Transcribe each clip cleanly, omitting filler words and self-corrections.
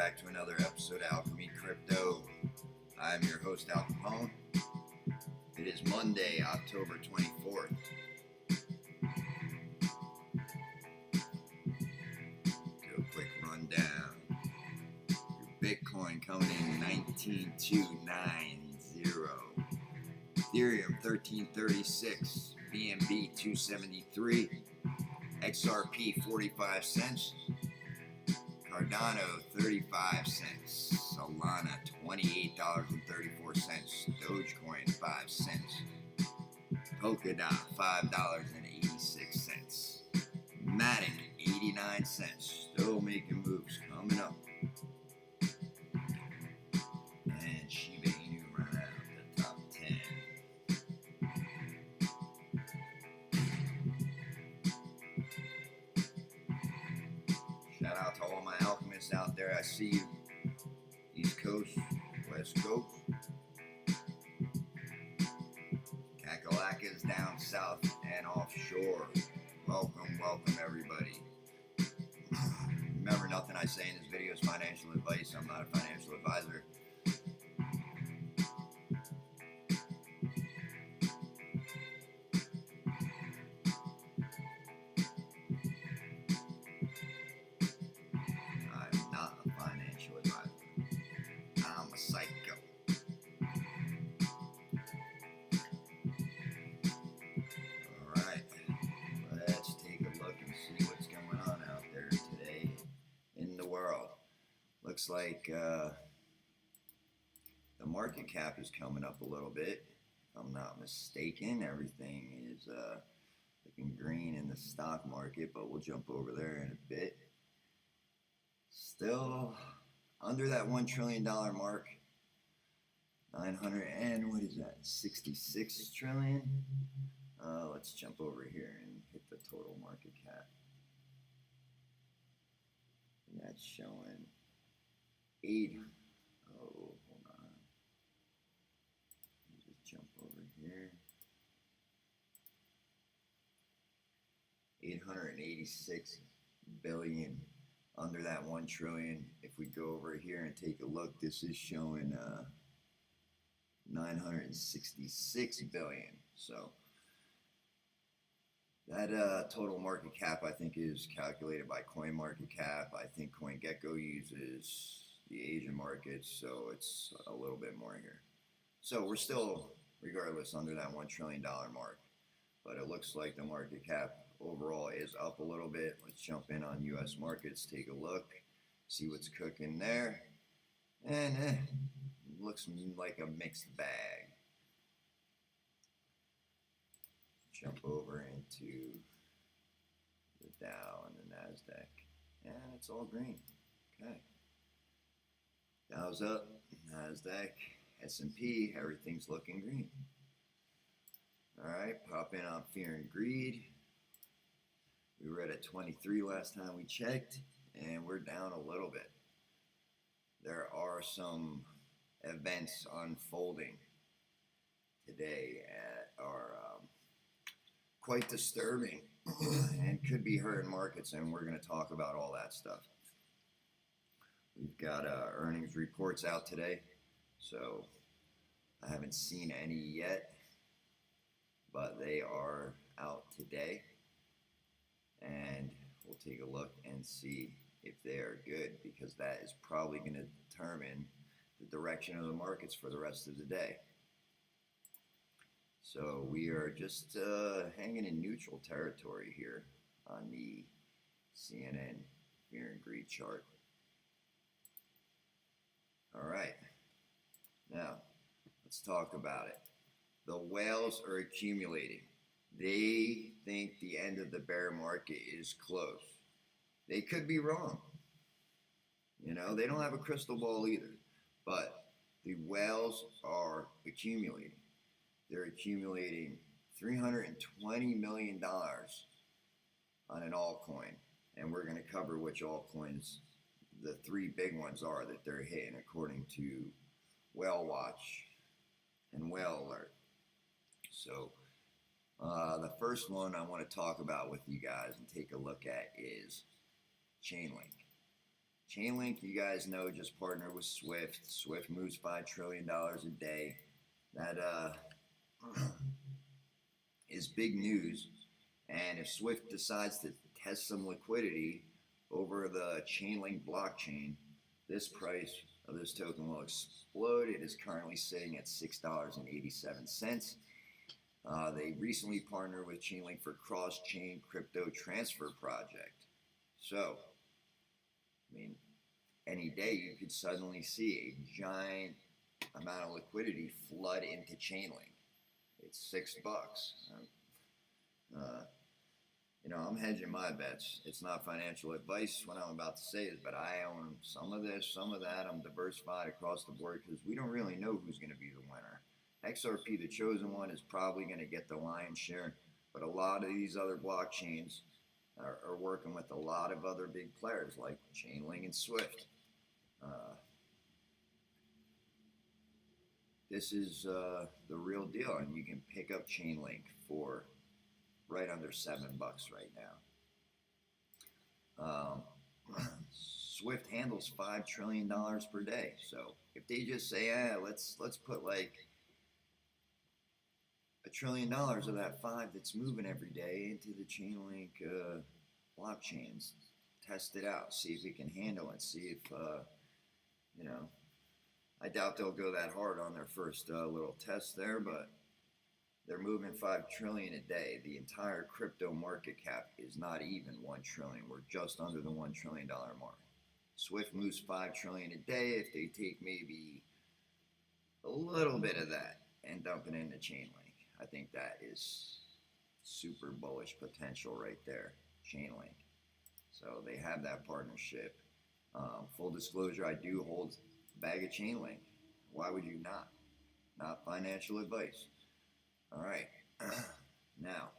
back to another episode of Alchemy Crypto. I'm your host, Al Capone. It is Monday, October 24th. Do a quick rundown. Your Bitcoin coming in 19,290. Ethereum 1336. BNB 273. XRP 45 cents. Cardano 35 cents, Solana $28.34, Dogecoin 5 cents, Polkadot $5.86, Matic 89 cents, still making moves, coming up, and Shiba Inu right out the top 10. Shout out to all my alchemists out there. I see you. East Coast, West Coast. Kakalaka's down south and offshore. Welcome, welcome everybody. Remember, nothing I say in this video is financial advice. I'm not a financial advisor. Looks like the market cap is coming up a little bit, if I'm not mistaken. Everything is looking green in the stock market, but we'll jump over there in a bit. Still under that $1 trillion mark. 900 and what is that? 66 trillion. Let's jump over here and hit the total market cap. And that's showing 8. Oh, hold on. Let me just jump over here. 886 billion, under that 1 trillion. If we go over here and take a look, this is showing 966 billion. So that total market cap, I think, is calculated by CoinMarketCap. I think CoinGecko uses the Asian markets, so it's a little bit more here. So we're still, regardless, under that $1 trillion mark. But it looks like the market cap overall is up a little bit. Let's jump in on U.S. markets, take a look, see what's cooking there. And looks like a mixed bag. Jump over into the Dow and the NASDAQ, and it's all green. Okay. Dow's up, NASDAQ, S&P, everything's looking green. All right, pop in on fear and greed. We were at 23 last time we checked, and we're down a little bit. There are some events unfolding today that are quite disturbing and could be hurting markets, and we're going to talk about all that stuff. We've got earnings reports out today, so I haven't seen any yet, but they are out today, and we'll take a look and see if they are good, because that is probably going to determine the direction of the markets for the rest of the day. So we are just hanging in neutral territory here on the CNN fear and greed chart. All right, now let's talk about it. The whales are accumulating. They think the end of the bear market is close. They could be wrong. You know, they don't have a crystal ball either, but the whales are accumulating. They're accumulating $320 million on an altcoin, and we're going to cover which altcoins the 3 big ones are that they're hitting according to Whale Watch and Whale Alert. So the first one I want to talk about with you guys and take a look at is Chainlink. Chainlink, you guys know, just partnered with Swift. Swift moves $5 trillion a day. That is big news. And if Swift decides to test some liquidity over the Chainlink blockchain, this price of this token will explode. It is currently sitting at $6.87. They recently partnered with Chainlink for cross-chain crypto transfer project. So, I mean, any day you could suddenly see a giant amount of liquidity flood into Chainlink. It's $6. You know, I'm hedging my bets. It's not financial advice what I'm about to say is, but I own some of this, some of that. I'm diversified across the board because we don't really know who's going to be the winner. XRP, the chosen one, is probably going to get the lion's share, but a lot of these other blockchains are working with a lot of other big players like Chainlink and Swift. This is the real deal, and you can pick up Chainlink for right under $7 right now. Swift handles $5 trillion per day. So if they just say, let's put like $1 trillion of that 5 that's moving every day into the Chainlink blockchains, test it out, see if it can handle it, see if you know. I doubt they'll go that hard on their first little test there, but they're moving $5 trillion a day. The entire crypto market cap is not even $1 trillion. We're just under the $1 trillion mark. Swift moves $5 trillion a day. If they take maybe a little bit of that and dump it into Chainlink, I think that is super bullish potential right there, Chainlink. So they have that partnership. Full disclosure, I do hold a bag of Chainlink. Why would you not? Not financial advice. All right. Now,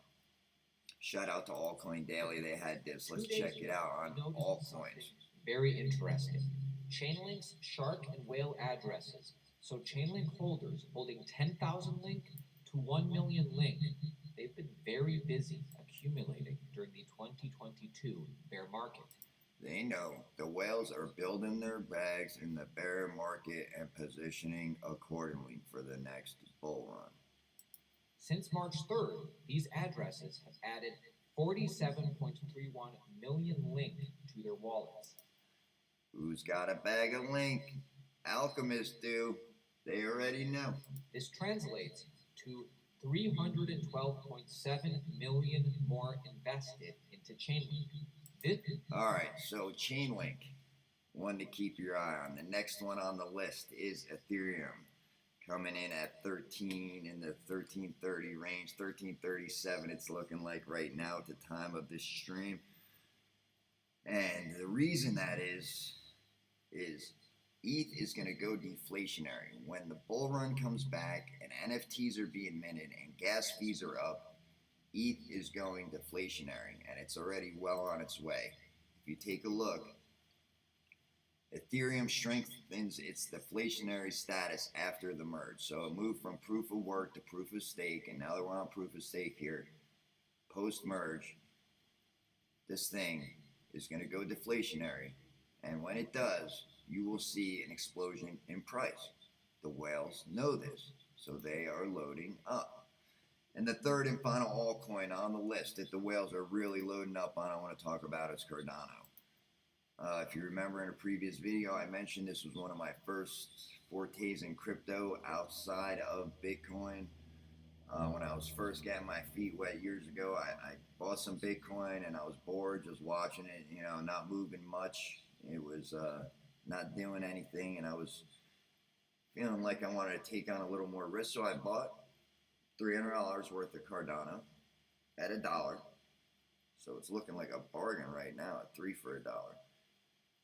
shout out to Altcoin Daily. They had this. Let's check it out on altcoins. Very interesting. Chainlink's shark and whale addresses. So Chainlink holders holding 10,000 Link to 1 million Link, they've been very busy accumulating during the 2022 bear market. They know the whales are building their bags in the bear market and positioning accordingly for the next bull run. Since March 3rd, these addresses have added 47.31 million Link to their wallets. Who's got a bag of Link? Alchemists do. They already know. This translates to 312.7 million more invested into Chainlink. All right, so Chainlink, one to keep your eye on. The next one on the list is Ethereum, coming in at 13 in the 1330 range, 1337 it's looking like right now at the time of this stream. And the reason that is ETH is going to go deflationary. When the bull run comes back and NFTs are being minted and gas fees are up, ETH is going deflationary, and it's already well on its way. If you take a look, Ethereum strengthens its deflationary status after the merge. So it moved from proof of work to proof of stake, and now that we're on proof of stake here, post-merge, this thing is going to go deflationary. And when it does, you will see an explosion in price. The whales know this, so they are loading up. And the third and final altcoin on the list that the whales are really loading up on, I want to talk about, is Cardano. If you remember in a previous video, I mentioned this was one of my first fortes in crypto outside of Bitcoin. When I was first getting my feet wet years ago, I bought some Bitcoin and I was bored just watching it, you know, not moving much. It was not doing anything, and I was feeling like I wanted to take on a little more risk, so I bought $300 worth of Cardano at $1. So it's looking like a bargain right now at 3 for $1.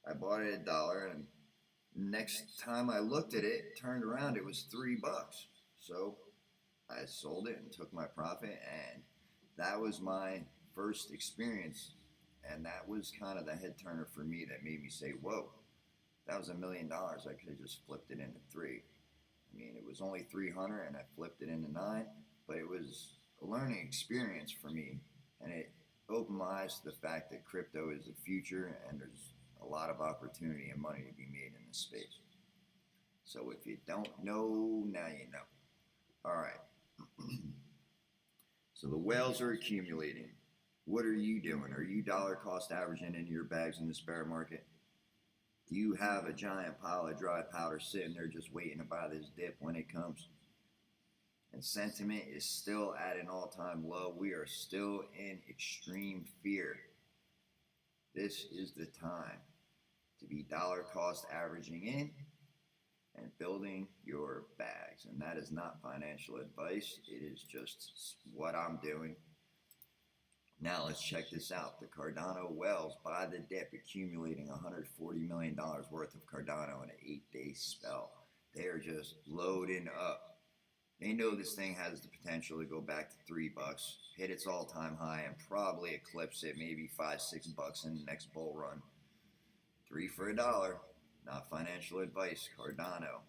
I bought it at $1, and next time I looked at it, turned around, it was $3. So I sold it and took my profit, and that was my first experience, and that was kind of the head turner for me that made me say, whoa, that was $1 million. I could have just flipped it into 3. I mean, it was only 300 and I flipped it into 9, but it was a learning experience for me, and it opened my eyes to the fact that crypto is the future and there's a lot of opportunity and money to be made in this space. So if you don't know, now you know. All right. So the whales are accumulating. What are you doing? Are you dollar cost averaging into your bags in this bear market? Do you have a giant pile of dry powder sitting there just waiting to buy this dip when it comes? And sentiment is still at an all-time low. We are still in extreme fear. This is the time to be dollar cost averaging in and building your bags. And that is not financial advice. It is just what I'm doing. Now let's check this out. The Cardano whales by the dip accumulating $140 million worth of Cardano in an 8-day spell. They are just loading up. They know this thing has the potential to go back to $3, hit its all-time high, and probably eclipse it, maybe $5, $6 in the next bull run. 3 for $1, not financial advice. Cardano.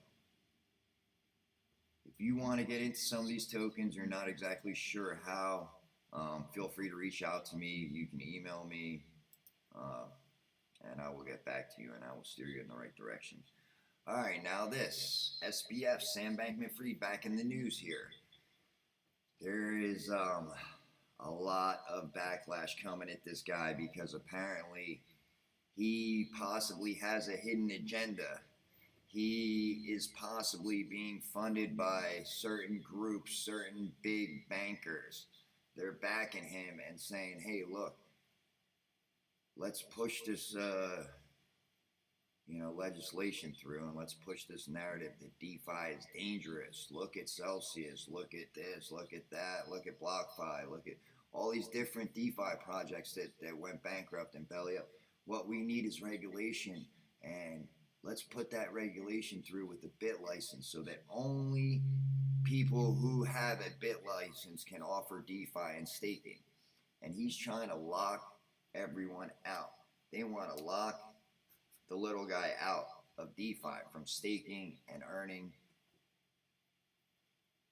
If you want to get into some of these tokens, you're not exactly sure how, feel free to reach out to me. You can email me, and I will get back to you, and I will steer you in the right direction. All right, now this SBF, Sam Bankman-Fried, back in the news here. There is a lot of backlash coming at this guy because apparently he possibly has a hidden agenda. He is possibly being funded by certain groups, certain big bankers. They're backing him and saying, hey, look, let's push this legislation through, and let's push this narrative that DeFi is dangerous. Look at Celsius, look at this, look at that, look at BlockFi, look at all these different DeFi projects that went bankrupt and belly up. What we need is regulation, and let's put that regulation through with the BIT license so that only people who have a BIT license can offer DeFi and staking. And he's trying to lock everyone out. They want to lock the little guy out of DeFi from staking and earning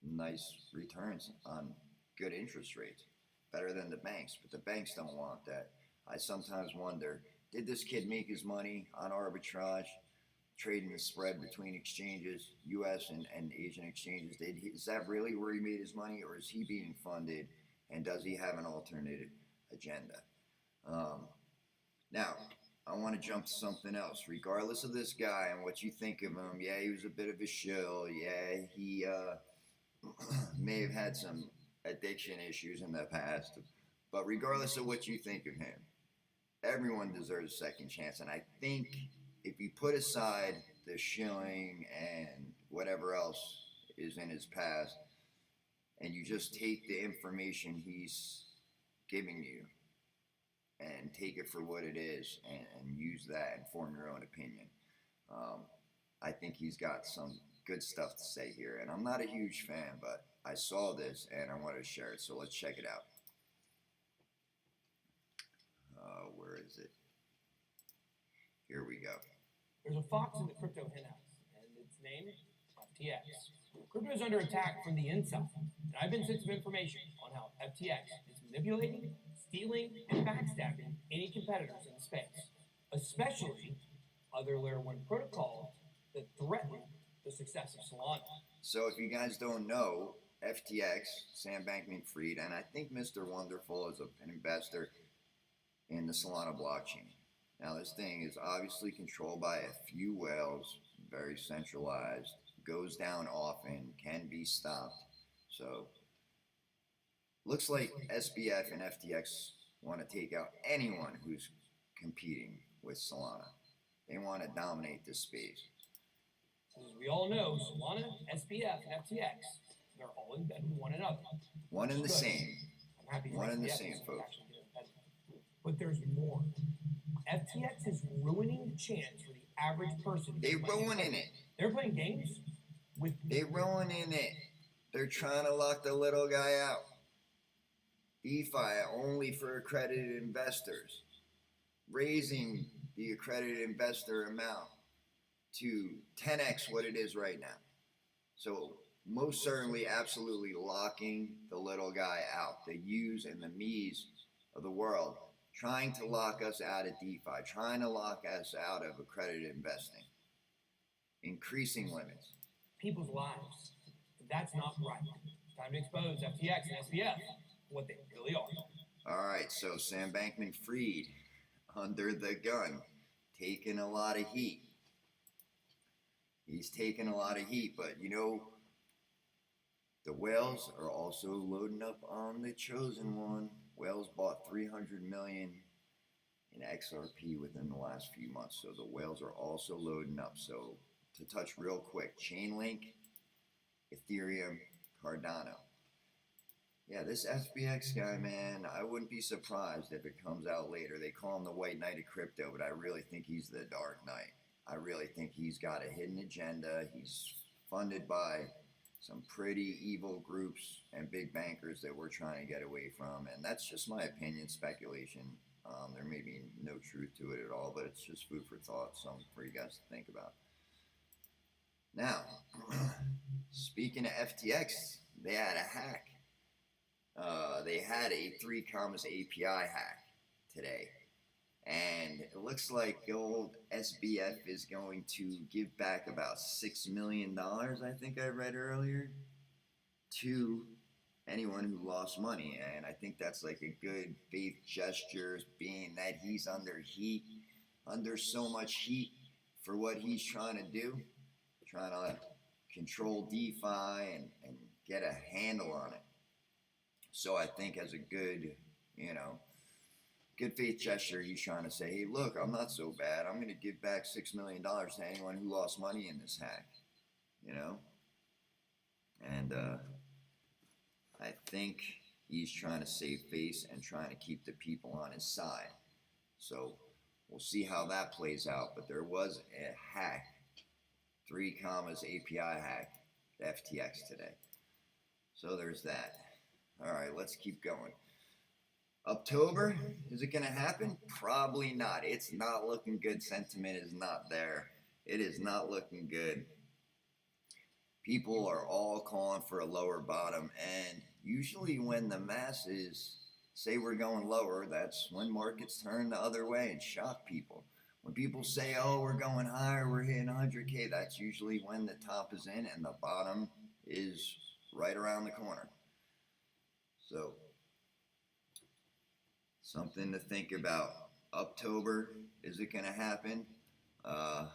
nice returns on good interest rates, better than the banks. But the banks don't want that. I sometimes wonder, did this kid make his money on arbitrage, trading the spread between exchanges, U.S. and Asian exchanges? Is that really where he made his money, or is he being funded, and does he have an alternative agenda? Now, I want to jump to something else. Regardless of this guy and what you think of him, yeah, he was a bit of a shill. Yeah, he may have had some addiction issues in the past. But regardless of what you think of him, everyone deserves a second chance. And I think if you put aside the shilling and whatever else is in his past, and you just take the information he's giving you and take it for what it is and use that and form your own opinion. I think he's got some good stuff to say here. And I'm not a huge fan, but I saw this and I wanted to share it. So let's check it out. Where is it? Here we go. There's a fox in the crypto henhouse, and its name is FTX. Crypto is under attack from the inside, and I've been sent some information on how FTX is manipulating, stealing, and backstabbing any competitors in the space, especially other Layer 1 protocols that threaten the success of Solana. So if you guys don't know, FTX, Sam Bankman-Fried, and I think Mr. Wonderful is an investor in the Solana blockchain. Now this thing is obviously controlled by a few whales, very centralized, goes down often, can be stopped. So looks like SBF and FTX want to take out anyone who's competing with Solana. They want to dominate this space. As we all know, Solana, SBF, and FTX, they're all embedded in one another. One and the same. I'm happy One and the FTX same, is folks. actually getting embedded. But there's more. FTX is ruining the chance for the average person. They're ruining it. They're playing games with. They're ruining it. They're trying to lock the little guy out. DeFi only for accredited investors. Raising the accredited investor amount to 10x what it is right now. So most certainly absolutely locking the little guy out. The yous and the me's of the world trying to lock us out of DeFi, trying to lock us out of accredited investing, increasing limits. People's lives. That's not right. It's time to expose FTX and SBF for what they really are. All right, so Sam Bankman-Fried, under the gun, taking a lot of heat. He's taking a lot of heat, but you know, the whales are also loading up on the chosen one. Whales bought 300 million in XRP within the last few months, so the whales are also loading up. So to touch real quick, Chainlink, Ethereum, Cardano. Yeah, this FBX guy, man, I wouldn't be surprised if it comes out later. They call him the White Knight of crypto, but I really think he's the Dark Knight. I really think he's got a hidden agenda. He's funded by some pretty evil groups and big bankers that we're trying to get away from. And that's just my opinion, speculation. There may be no truth to it at all, but it's just food for thought, something for you guys to think about. Now, speaking of FTX, they had a hack. They had a 3 commas API hack today. And it looks like old SBF is going to give back about $6 million, I think I read earlier, to anyone who lost money. And I think that's like a good faith gesture, being that he's under heat, under so much heat for what he's trying to do, trying to control DeFi and get a handle on it. So I think as a good, good faith gesture, he's trying to say, hey, look, I'm not so bad. I'm going to give back $6 million to anyone who lost money in this hack, And I think he's trying to save face and trying to keep the people on his side. So we'll see how that plays out. But there was a hack, 3 commas API hack, to FTX today. So there's that. All right, let's keep going. October, is it going to happen? Probably not. It's not looking good. Sentiment is not there. It is not looking good. People are all calling for a lower bottom, and usually when the masses say we're going lower, that's when markets turn the other way and shock people. When people say, oh, we're going higher, we're hitting 100K, that's usually when the top is in and the bottom is right around the corner. So, something to think about. October, is it going to happen? I'd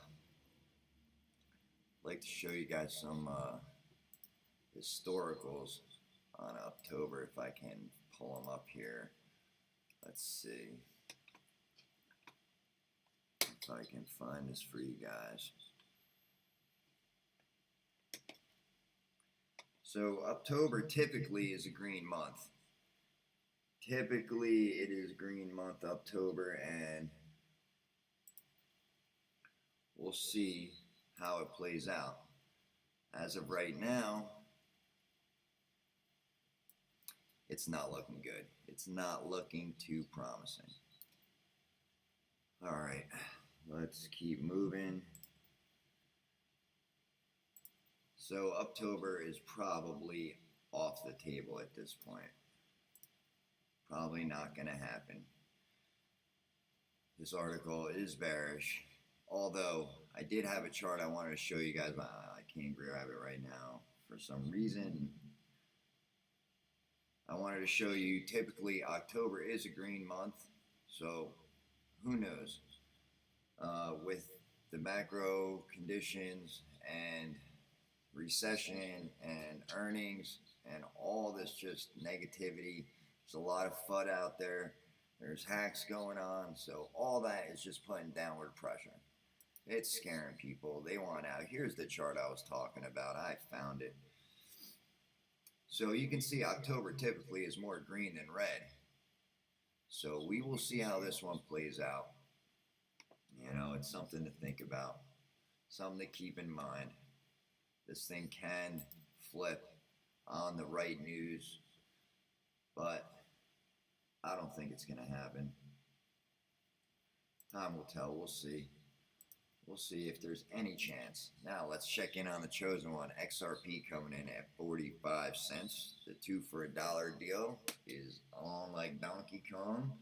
like to show you guys some historicals on October, if I can pull them up here. Let's see if I can find this for you guys. So October typically is a green month. Typically it is green month, October, and we'll see how it plays out. As of right now, it's not looking good. It's not looking too promising. All right, let's keep moving. So October is probably off the table at this point. Probably not going to happen. This article is bearish, although I did have a chart I wanted to show you guys. I can't grab it right now for some reason. I wanted to show you, typically October is a green month, so who knows? With the macro conditions and recession and earnings and all this just negativity, there's a lot of FUD out there. There's hacks going on, so all that is just putting downward pressure. It's scaring people. They want out. Here's the chart I was talking about. I found it. So you can see October typically is more green than red. So we will see how this one plays out. It's something to think about. Something to keep in mind. This thing can flip on the right news, but I don't think it's going to happen. Time will tell. We'll see. We'll see if there's any chance. Now let's check in on the chosen one. XRP coming in at 45 cents. The 2 for $1 deal is on like Donkey Kong.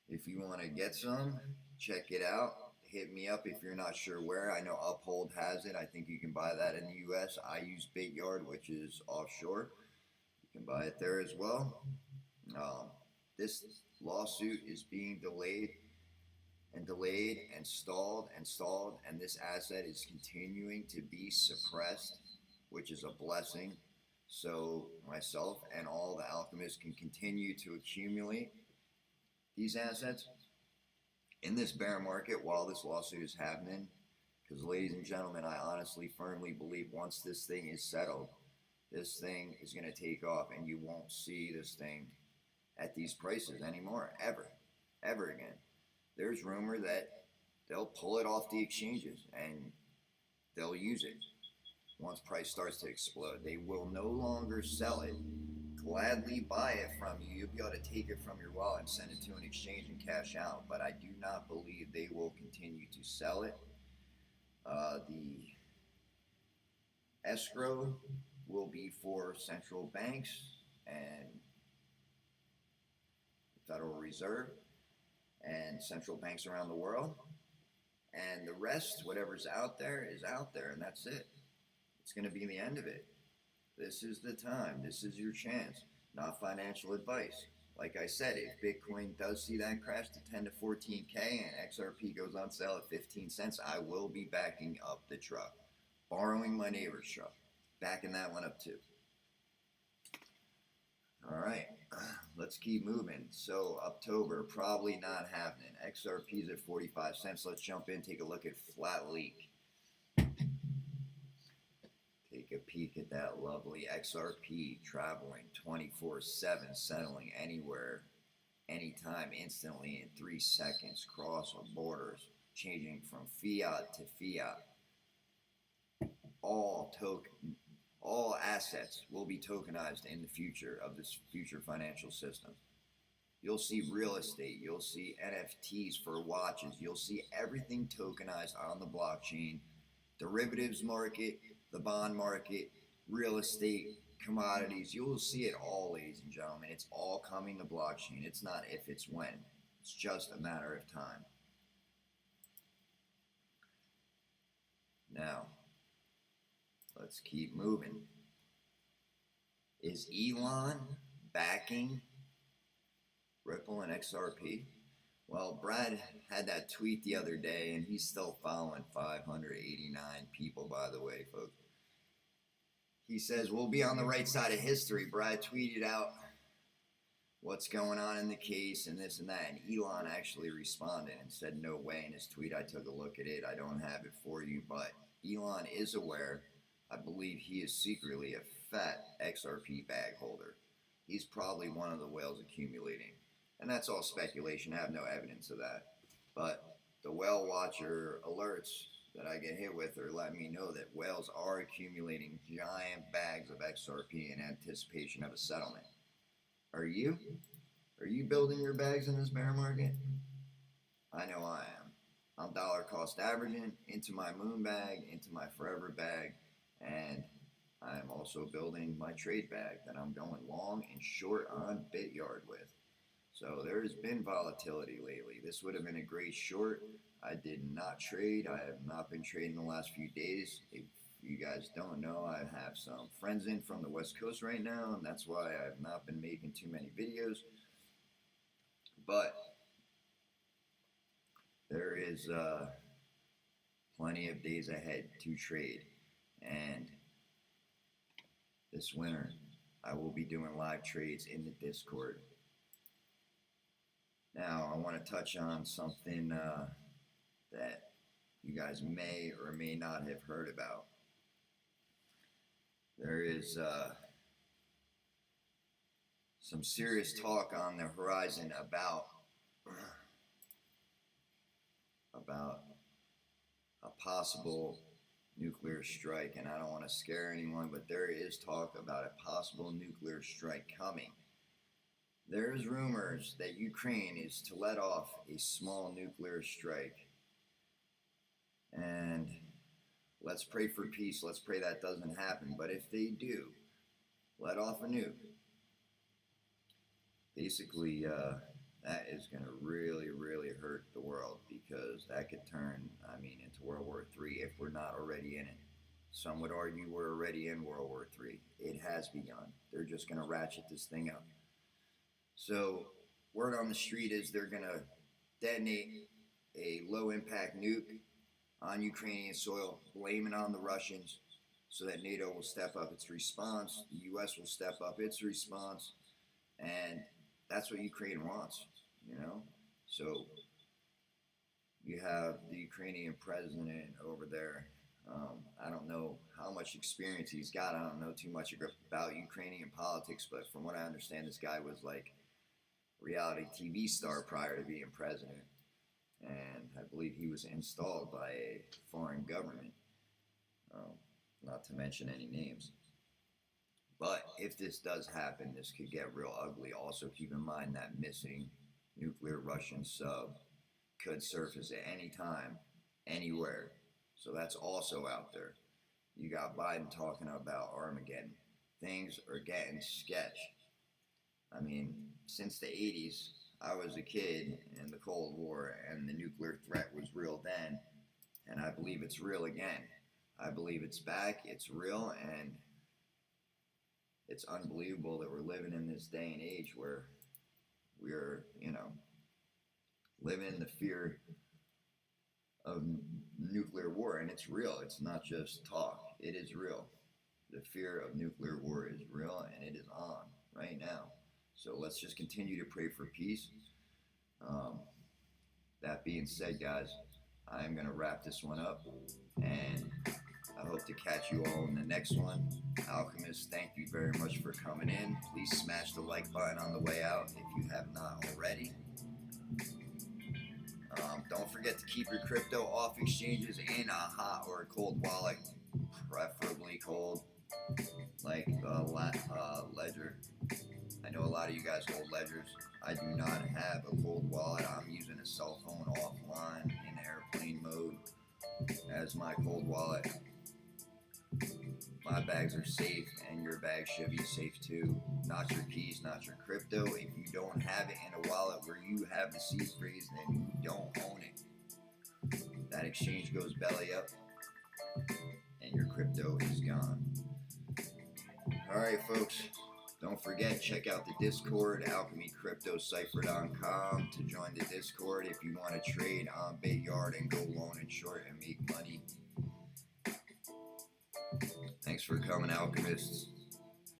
If you want to get some, check it out. Hit me up if you're not sure where. I know Uphold has it. I think you can buy that in the U.S. I use BitYard, which is offshore. You can buy it there as well. This lawsuit is being delayed and stalled, and this asset is continuing to be suppressed, which is a blessing. So myself and all the alchemists can continue to accumulate these assets in this bear market while this lawsuit is happening. Because, ladies and gentlemen, I honestly, firmly believe once this thing is settled, this thing is going to take off, and you won't see this thing at these prices anymore, ever again. There's rumor that they'll pull it off the exchanges and they'll use it once price starts to explode. They will no longer sell it, gladly buy it from you. You'll be able to take it from your wallet and send it to an exchange and cash out, but I do not believe they will continue to sell it. The escrow will be for central banks and the Federal Reserve and central banks around the world. And the rest, whatever's out there, is out there, and that's it. It's going to be the end of it. This is the time. This is your chance. Not financial advice. Like I said, if Bitcoin does see that crash to 10 to 14K and XRP goes on sale at 15 cents, I will be backing up the truck. Borrowing my neighbor's truck. Backing that one up too. All right, let's keep moving. So October, probably not happening. XRP's at 45 cents. Let's jump in, take a look at Flat Leak. Take a peek at that lovely XRP traveling 24/7, settling anywhere, anytime, instantly in 3 seconds, cross borders, changing from fiat to fiat. All assets will be tokenized in the future of this future financial system. You'll see real estate, you'll see NFTs for watches, you'll see everything tokenized on the blockchain. Derivatives market, the bond market, real estate, commodities, you'll see it all, ladies and gentlemen. It's all coming to blockchain. It's not if, it's when. It's just a matter of time. Now, let's keep moving. Is Elon backing Ripple and XRP? Well, Brad had that tweet the other day, and he's still following 589 people, by the way, folks. He says, we'll be on the right side of history. Brad tweeted out what's going on in the case and this and that, and Elon actually responded and said, no way, in his tweet. I took a look at it. I don't have it for you, but Elon is aware. I believe he is secretly a fat XRP bag holder. He's probably one of the whales accumulating. And that's all speculation. I have no evidence of that. But the whale watcher alerts that I get hit with are letting me know that whales are accumulating giant bags of XRP in anticipation of a settlement. Are you? Are you building your bags in this bear market? I know I am. I'm dollar cost averaging into my moon bag, into my forever bag, and I'm also building my trade bag that I'm going long and short on BitYard with. So there's been volatility lately. This would have been a great short. I did not trade. I have not been trading the last few days. If you guys don't know, I have some friends in from the West Coast right now, and that's why I have not been making too many videos. But there is plenty of days ahead to trade. And this winter, I will be doing live trades in the Discord. Now, I want to touch on something that you guys may or may not have heard about. There is some serious talk on the horizon about a possible nuclear strike, and I don't want to scare anyone, but there is talk about a possible nuclear strike coming. There's rumors that Ukraine is to let off a small nuclear strike. And let's pray for peace. Let's pray that doesn't happen. But if they do let off a nuke, basically that is going to really, really hurt the world, because that could turn, I mean, into World War III if we're not already in it. Some would argue we're already in World War III. It has begun. They're just going to ratchet this thing up. So word on the street is they're going to detonate a low-impact nuke on Ukrainian soil, blame it on the Russians, so that NATO will step up its response, the U.S. will step up its response, and that's what Ukraine wants, you know? So you have the Ukrainian president over there. I don't know how much experience he's got. I don't know too much about Ukrainian politics, but from what I understand, this guy was like a reality TV star prior to being president. And I believe he was installed by a foreign government, not to mention any names. But if this does happen, this could get real ugly. Also, keep in mind that missing nuclear Russian sub could surface at any time, anywhere. So that's also out there. You got Biden talking about Armageddon. Things are getting sketch. I mean, since the 80s, I was a kid in the Cold War, and the nuclear threat was real then, and I believe it's real again. I believe it's back, it's real, and it's unbelievable that we're living in this day and age where we're, you know, living in the fear of nuclear war, and it's real. It's not just talk. It is real. The fear of nuclear war is real, and it is on right now. So let's just continue to pray for peace. That being said, guys, I'm going to wrap this one up, and I hope to catch you all in the next one. Alchemists, thank you very much for coming in. Please smash the like button on the way out if you have not already. Don't forget to keep your crypto off exchanges in a hot or a cold wallet, preferably cold, like Ledger. I know a lot of you guys hold ledgers. I do not have a cold wallet. I'm using a cell phone offline in airplane mode as my cold wallet. My bags are safe, and your bag should be safe too. Not your keys, not your crypto. If you don't have it in a wallet where you have the seed phrase, then you don't own it. That exchange goes belly up, and your crypto is gone. Alright, folks. Don't forget, check out the Discord, alchemycryptocypher.com, to join the Discord if you want to trade on Bayard and go long and short and make money. Thanks for coming, Alchemists.